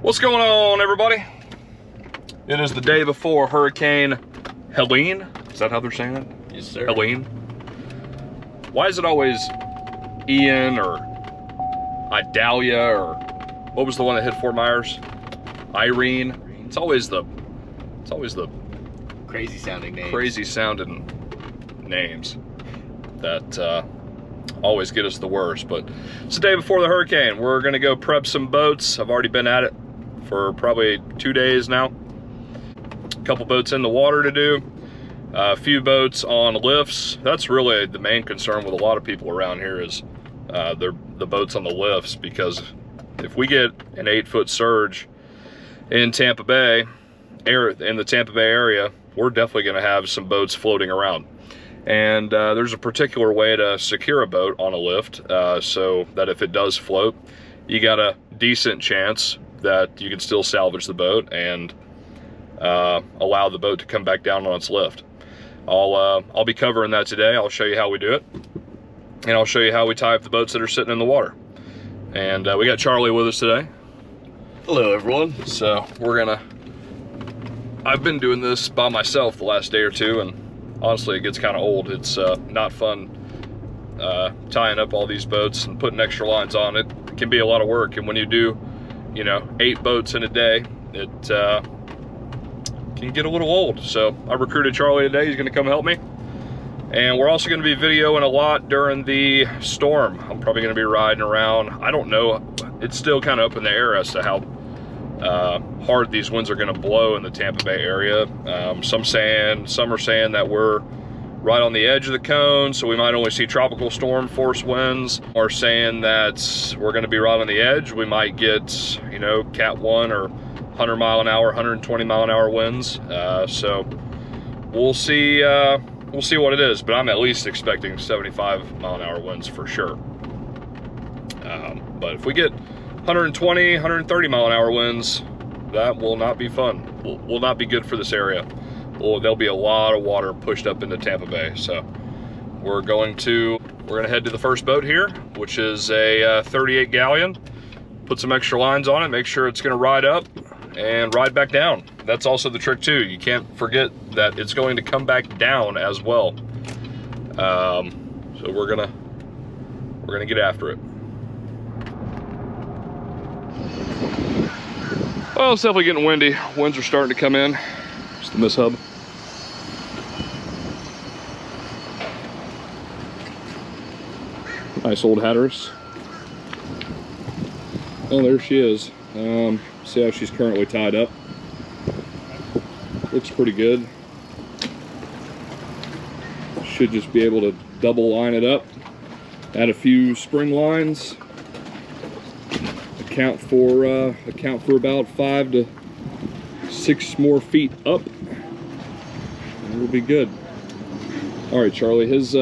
What's going on, everybody? It is the day before Hurricane Helene. Is that how they're saying it? Yes, sir. Helene. Why is it always Ian or Idalia or what was the one that hit Fort Myers? Irene. It's always the Crazy sounding names. crazy sounding names that always get us the worst. But it's the day before the hurricane. We're gonna go prep some boats. I've already been at it for probably 2 days now. A couple boats in the water to do. A few boats on lifts. That's really the main concern with a lot of people around here is the boats on the lifts, because if we get an 8-foot surge in Tampa Bay, in the Tampa Bay area, we're definitely gonna have some boats floating around. And there's a particular way to secure a boat on a lift so that if it does float, you got a decent chance that you can still salvage the boat and allow the boat to come back down on its lift. I'll be covering that today. I'll show you how we do it, and I'll show you how we tie up the boats that are sitting in the water. And we got Charlie with us today. Hello, everyone. So I've been doing this by myself the last day or two, and honestly, it gets kind of old. It's not fun tying up all these boats and putting extra lines on it. It can be a lot of work, and when you do, 8 boats in a day, it can get a little old. So I recruited Charlie today. He's gonna come help me. And we're also gonna be videoing a lot during the storm. I'm probably gonna be riding around. I don't know, it's still kind of up in the air as to how hard these winds are gonna blow in the Tampa Bay area. Some are saying that we're right on the edge of the cone, so we might only see tropical storm force winds, or saying that we're gonna be right on the edge. We might get, Cat 1 or 100 mile an hour, 120 mile an hour winds. So we'll see what it is, but I'm at least expecting 75 mile an hour winds for sure. But if we get 120, 130 mile an hour winds, that will not be fun. Will not be good for this area. There'll be a lot of water pushed up into Tampa Bay. So we're gonna head to the first boat here, which is a 38 galleon. Put some extra lines on it, make sure it's gonna ride up and ride back down. That's also the trick too. You can't forget that it's going to come back down as well. So we're gonna get after it. Well, it's definitely getting windy. Winds are starting to come in. Just the Miss Hub. Nice old Hatteras. Oh, there she is. See how she's currently tied up. Looks pretty good. Should just be able to double line it up. Add a few spring lines. Account for about 5 to 6 more feet up, and it'll be good. All right, Charlie, his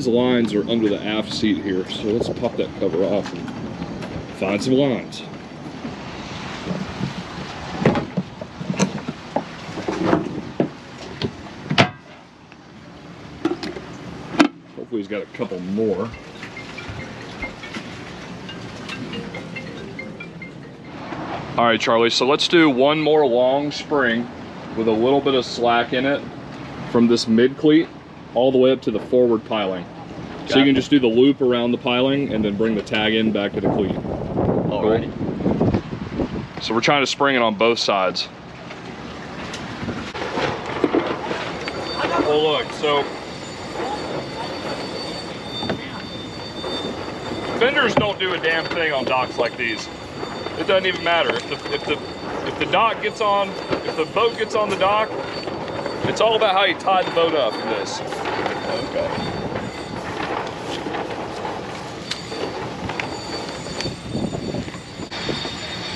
lines are under the aft seat here, so let's pop that cover off and find some lines. Hopefully he's got a couple more. All right, Charlie, so let's do one more long spring with a little bit of slack in it from this mid cleat all the way up to the forward piling. So you can just do the loop around the piling and then bring the tag in back to the cleat. Alrighty. So we're trying to spring it on both sides. Well, look, so vendors don't do a damn thing on docks like these. It doesn't even matter if the dock gets on, if the boat gets on the dock. It's all about how you tie the boat up in this. Okay.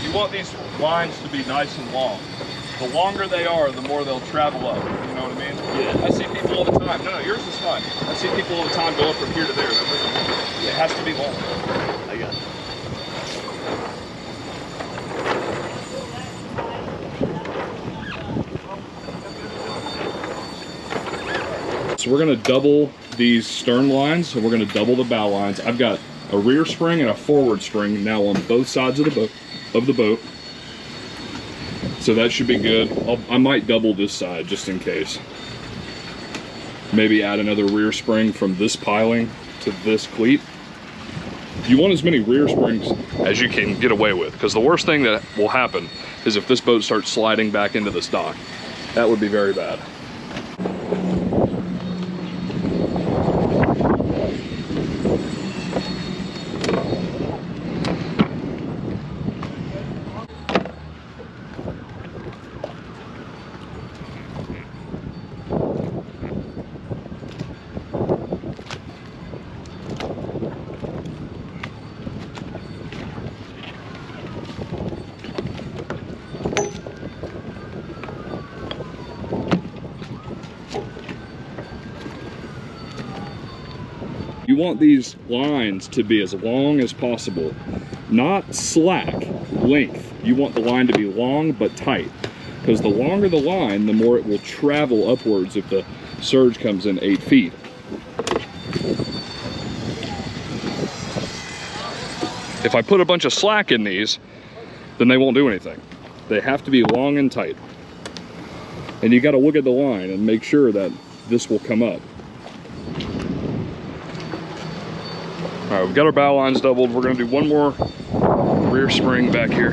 You want these lines to be nice and long. The longer they are, the more they'll travel up. You know what I mean? Yeah. I see people all the time. No, yours is fine. I see people all the time go up from here to there. It has to be long. I got it. So we're gonna double these stern lines, and we're gonna double the bow lines. I've got a rear spring and a forward spring now on both sides of the boat. So that should be good. I might double this side just in case. Maybe add another rear spring from this piling to this cleat. You want as many rear springs as you can get away with, because the worst thing that will happen is if this boat starts sliding back into this dock. That would be very bad. You want these lines to be as long as possible, not slack length. You want the line to be long but tight, because the longer the line, the more it will travel upwards if the surge comes in 8 feet. If I put a bunch of slack in these, then they won't do anything. They have to be long and tight. And you got to look at the line and make sure that this will come up. All right, we've got our bow lines doubled. We're gonna do one more rear spring back here.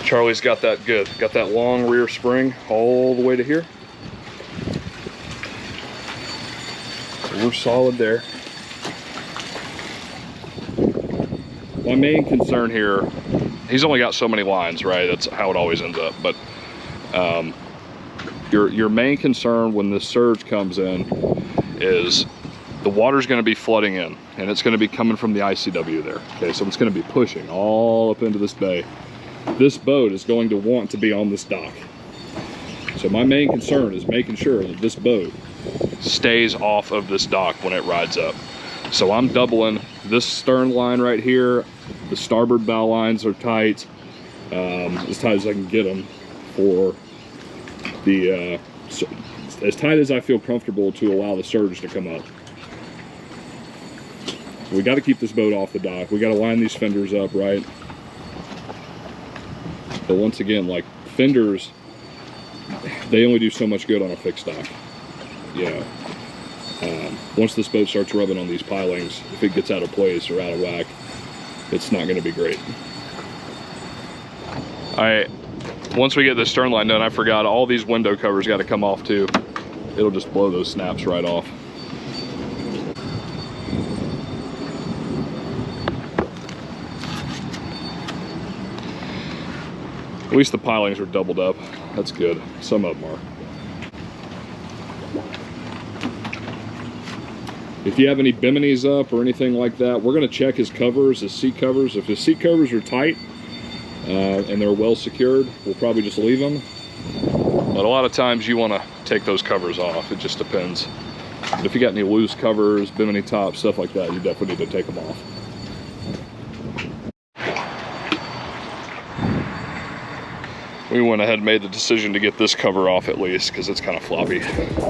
Charlie's got that good. Got that long rear spring all the way to here. So we're solid there. My main concern here, he's only got so many lines, right? That's how it always ends up. But your main concern when this surge comes in is the water's going to be flooding in, and it's going to be coming from the ICW there. Okay, so it's going to be pushing all up into this bay. This boat is going to want to be on this dock. So my main concern is making sure that this boat stays off of this dock when it rides up. So I'm doubling this stern line right here. The starboard bow lines are tight, as tight as I can get them for the, as tight as I feel comfortable to allow the surge to come up. We got to keep this boat off the dock. We got to line these fenders up right. But once again, like fenders, they only do so much good on a fixed dock. You know, once this boat starts rubbing on these pilings, if it gets out of place or out of whack, it's not going to be great. All right, once we get this stern line done, I forgot all these window covers got to come off too. It'll just blow those snaps right off. At least the pilings are doubled up. That's good. Some of them are. If you have any biminis up or anything like that, we're going to check his covers, his seat covers. If his seat covers are tight and they're well secured, we'll probably just leave them. But a lot of times you want to take those covers off. It just depends. But if you got any loose covers, bimini tops, stuff like that, you definitely need to take them off. We went ahead and made the decision to get this cover off at least, because it's kind of floppy.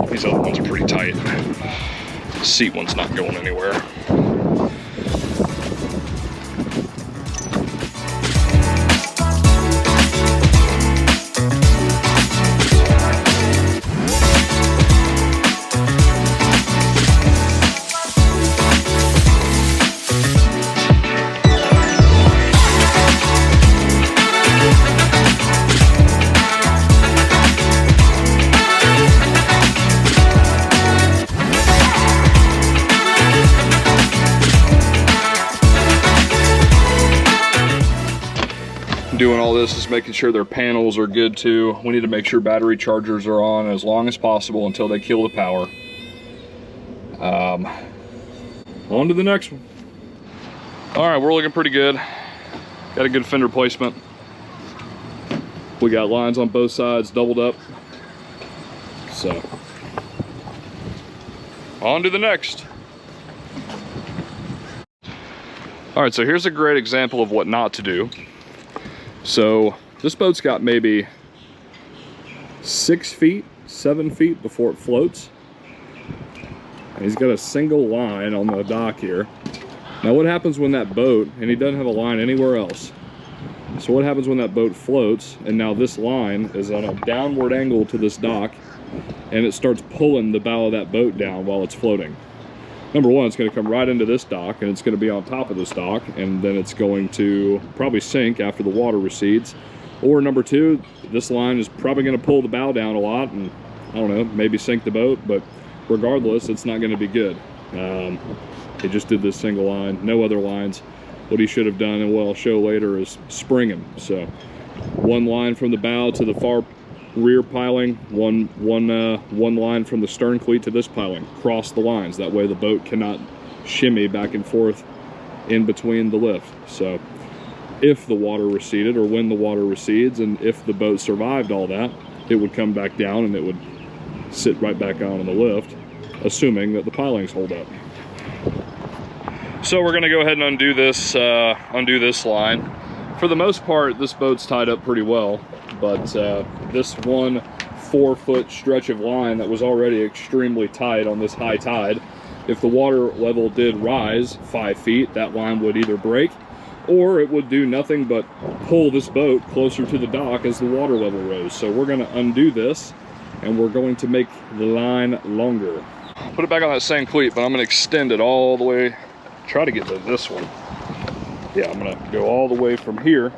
These other ones are pretty tight. The seat one's not going anywhere. Doing all this is making sure their panels are good too. We need to make sure battery chargers are on as long as possible until they kill the power. On to the next one. All right, we're looking pretty good. Got a good fender placement. We got lines on both sides doubled up. So, on to the next. All right, so here's a great example of what not to do. So this boat's got maybe 6 feet, 7 feet before it floats. And he's got a single line on the dock here. Now what happens when that boat, and he doesn't have a line anywhere else, So what happens when that boat floats, and now this line is on a downward angle to this dock, and it starts pulling the bow of that boat down while it's floating. Number one, it's going to come right into this dock, and it's going to be on top of this dock, and then it's going to probably sink after the water recedes. Or number two, this line is probably going to pull the bow down a lot, and I don't know, maybe sink the boat, but regardless, it's not going to be good. He just did this single line, no other lines. What he should have done, and what I'll show later, is spring him. So one line from the bow to the far rear piling, one line from the stern cleat to this piling. Cross the lines. That way the boat cannot shimmy back and forth in between the lift. So if the water receded, or when the water recedes, and if the boat survived all that, it would come back down and it would sit right back on the lift, assuming that the pilings hold up. So we're going to go ahead and undo this line. For the most part, this boat's tied up pretty well, but this 1 4-foot stretch of line that was already extremely tight on this high tide, if the water level did rise 5 feet, that line would either break, or it would do nothing but pull this boat closer to the dock as the water level rose. So we're going to undo this, and we're going to make the line longer. Put it back on that same cleat, but I'm going to extend it all the way. Try to get to this one. Yeah, I'm gonna go all the way from here,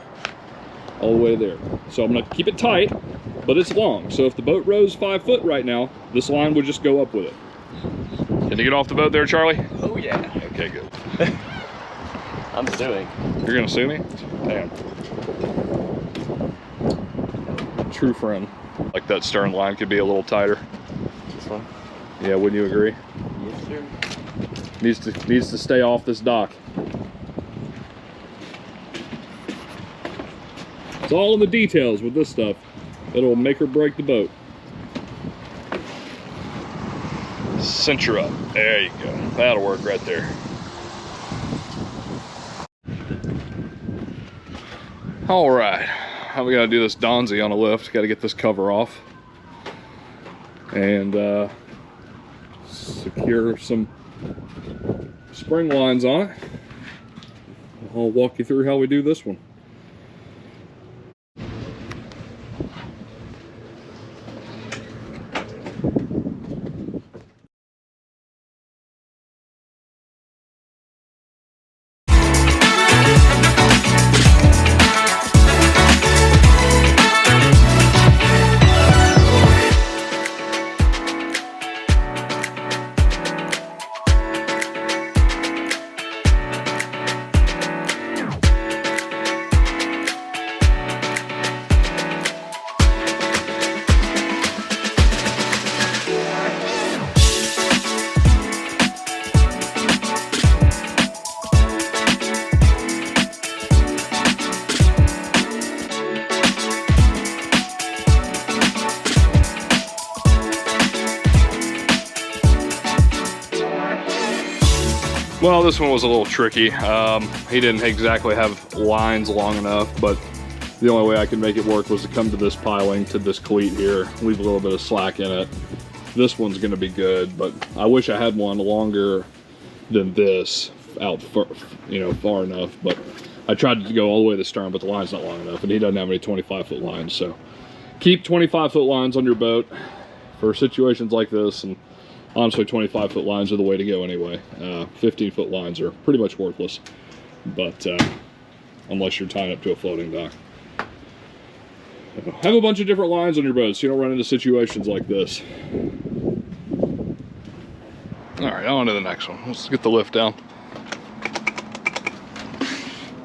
all the way there. So I'm gonna keep it tight, but it's long. So if the boat rose 5 foot right now, this line would just go up with it. Can you get off the boat there, Charlie? Oh yeah. Okay, good. I'm suing. You're gonna sue me? Damn. True friend. Like that stern line could be a little tighter. This one? Yeah, wouldn't you agree? Yes, sir. Needs to stay off this dock. It's all in the details with this stuff. It'll make or break the boat. Cinch her up. There you go. That'll work right there. All right. How we gotta do this Donzi on a lift? Got to get this cover off and secure some spring lines on it. I'll walk you through how we do this one. Well, this one was a little tricky. He didn't exactly have lines long enough, but the only way I could make it work was to come to this piling, to this cleat here, leave a little bit of slack in it. This one's gonna be good, but I wish I had one longer than this, out far enough, but I tried to go all the way to the stern, but the line's not long enough, and he doesn't have any 25-foot lines, so keep 25-foot lines on your boat for situations like this, and honestly, 25-foot lines are the way to go anyway. 15-foot lines are pretty much worthless, but unless you're tying up to a floating dock. Have a bunch of different lines on your boat so you don't run into situations like this. All right, on to the next one. Let's get the lift down.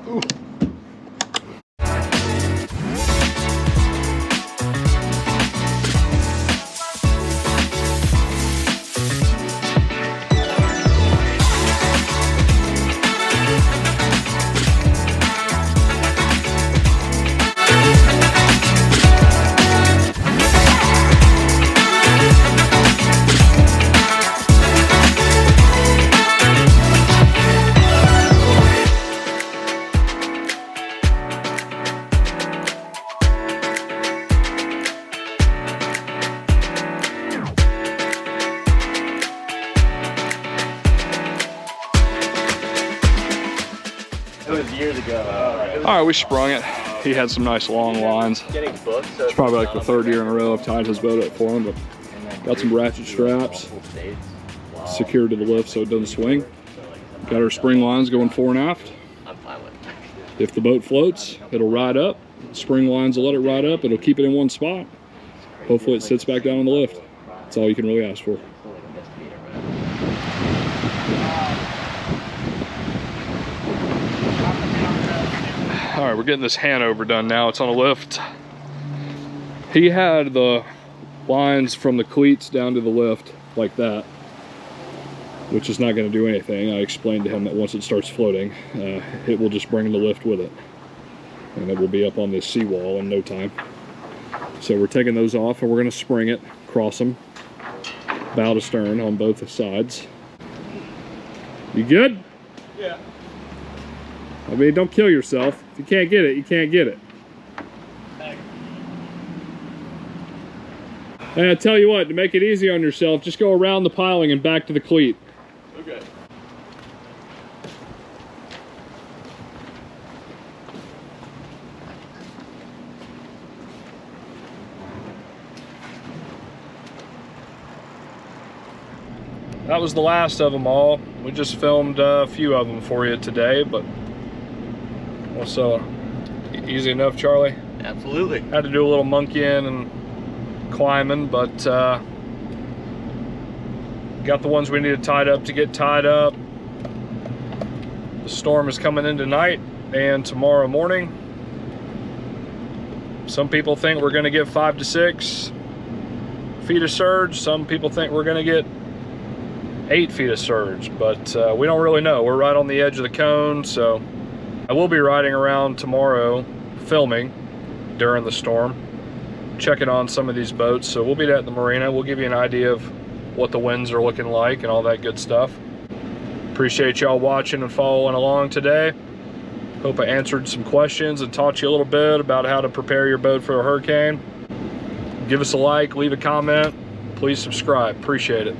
Ooh. It was years ago. All right, we sprung it. he had some nice long lines. It's probably like the third year in a row I've tied his boat up for him, but got some ratchet straps secured to the lift so it doesn't swing. Got our spring lines going fore and aft. If the boat floats, it'll ride up. Spring lines will let it ride up. It'll keep it in one spot. Hopefully it sits back down on the lift. That's all you can really ask for. All right, we're getting this Hanover done now. It's on a lift. He had the lines from the cleats down to the lift like that, which is not going to do anything. I explained to him that once it starts floating, it will just bring the lift with it, and it will be up on this seawall in no time. So we're taking those off, and we're going to spring it, cross them, bow to stern on both sides. You good? Yeah. I mean, don't kill yourself. If you can't get it, you can't get it. And I tell you what, to make it easy on yourself, just go around the piling and back to the cleat. Okay. That was the last of them all. We just filmed a few of them for you today, but also easy enough, Charlie. Absolutely. Had to do a little monkeying and climbing, but got the ones we needed tied up to get tied up. The storm is coming in tonight and tomorrow morning. Some people think we're going to get 5 to 6 feet of surge. Some people think we're going to get 8 feet of surge, but we don't really know. We're right on the edge of the cone, so I will be riding around tomorrow filming during the storm, checking on some of these boats. So we'll be at the marina. We'll give you an idea of what the winds are looking like and all that good stuff. Appreciate y'all watching and following along today. Hope I answered some questions and taught you a little bit about how to prepare your boat for a hurricane. Give us a like, leave a comment, please subscribe. Appreciate it.